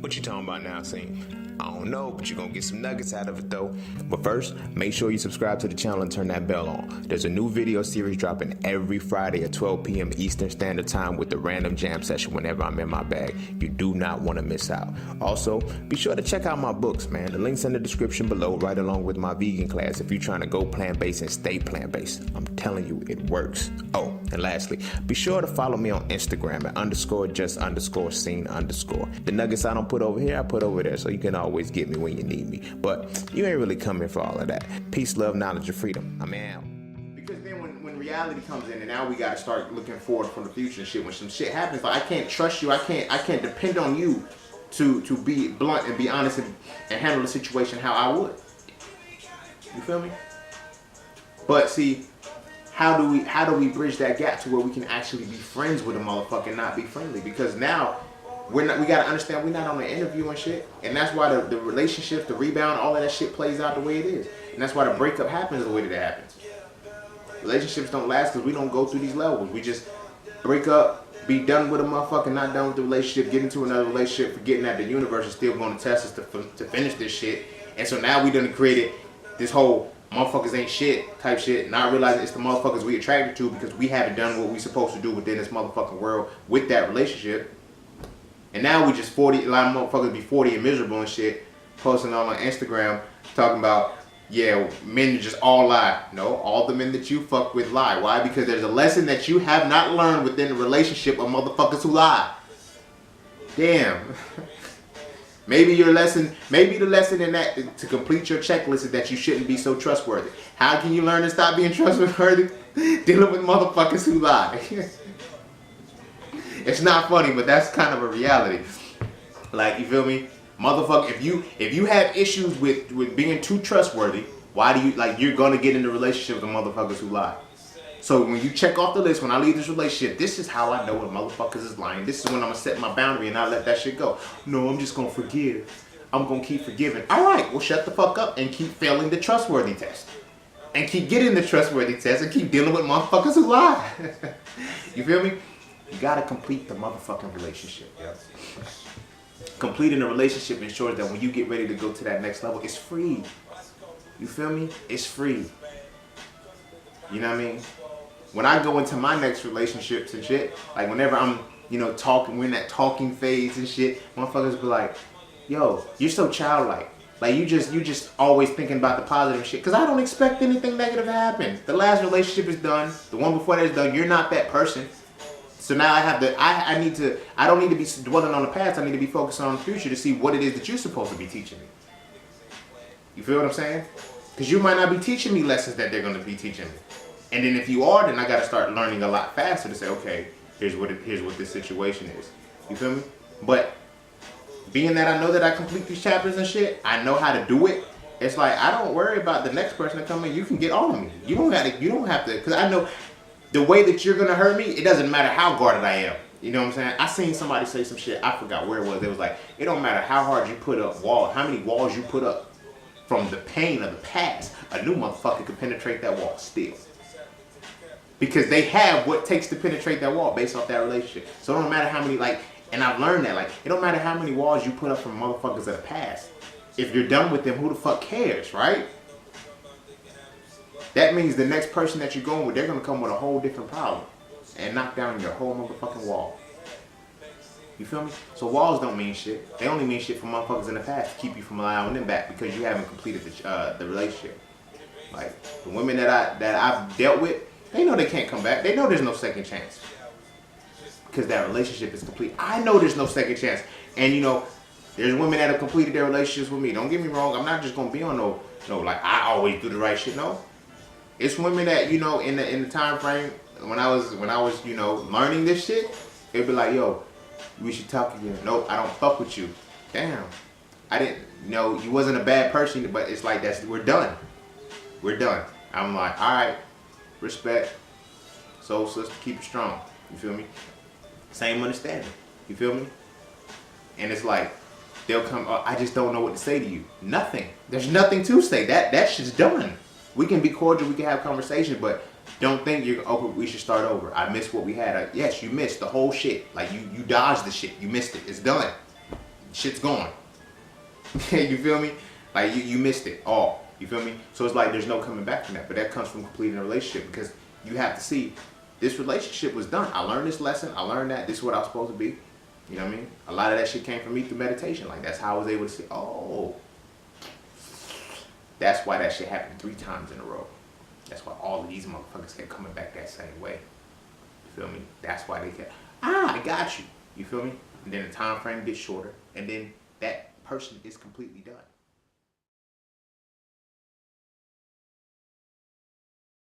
What you talking about now, Cine? I don't know, but you're gonna get some nuggets out of it though. But first, make sure you subscribe to the channel and turn that bell on. There's a new video series dropping every Friday at 12 p.m. Eastern Standard Time with the random jam session whenever I'm in my bag. You do not want to miss out. Also, be sure to check out my books, man. The link's in the description below, right along with my vegan class if you're trying to go plant-based and stay plant-based. I'm telling you, it works. Oh, and lastly, be sure to follow me on Instagram at _just_scene_. The nuggets I don't put over here, I put over there, so you can always get me when you need me. But you ain't really coming for all of that. Peace, love, knowledge, and freedom. I'm out. Because then when reality comes in, and now we gotta start looking forward for the future and shit. When some shit happens, like I can't trust you, I can't depend on you to be blunt and be honest and handle the situation how I would. You feel me? But see, how do we bridge that gap to where we can actually be friends with a motherfucker and not be friendly? Because now we gotta understand we're not on the interview and shit, and that's why the relationship, the rebound, all of that shit plays out the way it is, and that's why the breakup happens the way that it happens. Relationships don't last because we don't go through these levels. We just break up, be done with a motherfucker, not done with the relationship, get into another relationship, forgetting that the universe is still going to test us to finish this shit, and so now we done created this whole motherfuckers ain't shit type shit, not realizing it's the motherfuckers we attracted to because we haven't done what we supposed to do within this motherfucking world with that relationship. And now we just 40, a lot of motherfuckers be 40 and miserable and shit, posting on Instagram talking about, yeah, men just all lie. No, all the men that you fuck with lie. Why? Because there's a lesson that you have not learned within the relationship of motherfuckers who lie. Damn. Maybe the lesson in that to complete your checklist is that you shouldn't be so trustworthy. How can you learn to stop being trustworthy? Dealing with motherfuckers who lie. It's not funny, but that's kind of a reality. Like, you feel me? Motherfucker, if you have issues with being too trustworthy, why do you, like, you're gonna get into a relationship with the motherfuckers who lie. So when you check off the list, when I leave this relationship, this is how I know when motherfuckers is lying. This is when I'm gonna set my boundary and not let that shit go. No, I'm just gonna forgive. I'm gonna keep forgiving. All right, well, shut the fuck up and keep failing the trustworthy test. And keep getting the trustworthy test and keep dealing with motherfuckers who lie. You feel me? You gotta complete the motherfucking relationship. Yep. Completing a relationship ensures that when you get ready to go to that next level, it's free. You feel me? It's free. You know what I mean? When I go into my next relationships and shit, like whenever I'm, talking, we're in that talking phase and shit, motherfuckers be like, yo, you're so childlike. Like you just always thinking about the positive shit. Cause I don't expect anything negative to happen. The last relationship is done. The one before that is done. You're not that person. So now I don't need to be dwelling on the past. I need to be focusing on the future to see what it is that you're supposed to be teaching me. You feel what I'm saying? Because you might not be teaching me lessons that they're going to be teaching me. And then if you are, then I got to start learning a lot faster to say, okay, here's what this situation is. You feel me? But being that I know that I complete these chapters and shit, I know how to do it. It's like I don't worry about the next person to come in. You can get all of me. You don't have to, because I know the way that you're gonna hurt me, it doesn't matter how guarded I am. You know what I'm saying? I seen somebody say some shit, I forgot where it was. It was like, it don't matter how hard you put up walls, how many walls you put up from the pain of the past, a new motherfucker can penetrate that wall still. Because they have what it takes to penetrate that wall based off that relationship. So it don't matter how many, and I've learned that, it don't matter how many walls you put up from motherfuckers of the past. If you're done with them, who the fuck cares, right? That means the next person that you're going with, they're going to come with a whole different problem and knock down your whole motherfucking wall. You feel me? So walls don't mean shit. They only mean shit for motherfuckers in the past to keep you from allowing them back because you haven't completed the relationship. Like, the women that I've dealt with, they know they can't come back. They know there's no second chance because that relationship is complete. I know there's no second chance. And, there's women that have completed their relationships with me. Don't get me wrong. I'm not just going to be on no, I always do the right shit. No. It's women that, in the time frame when I was learning this shit, it'd be like, yo, we should talk again. Nope, I don't fuck with you. Damn. I didn't you wasn't a bad person, but it's like we're done. We're done. I'm like, all right, respect. Soul sister, keep it strong. You feel me? Same understanding. You feel me? And it's like, they'll come, I just don't know what to say to you. Nothing. There's nothing to say. That shit's done. We can be cordial, we can have conversations, but don't think we should start over. I missed what we had. Yes, you missed the whole shit. Like you dodged the shit. You missed it. It's done. Shit's gone. You feel me? Like you missed it all. You feel me? So it's like there's no coming back from that. But that comes from completing a relationship, because you have to see this relationship was done. I learned this lesson. I learned that this is what I was supposed to be. You know what I mean? A lot of that shit came from me through meditation. Like that's how I was able to see, oh, that's why that shit happened 3 times in a row. That's why all of these motherfuckers kept coming back that same way. You feel me? That's why they kept, I got you. You feel me? And then the time frame gets shorter, and then that person is completely done.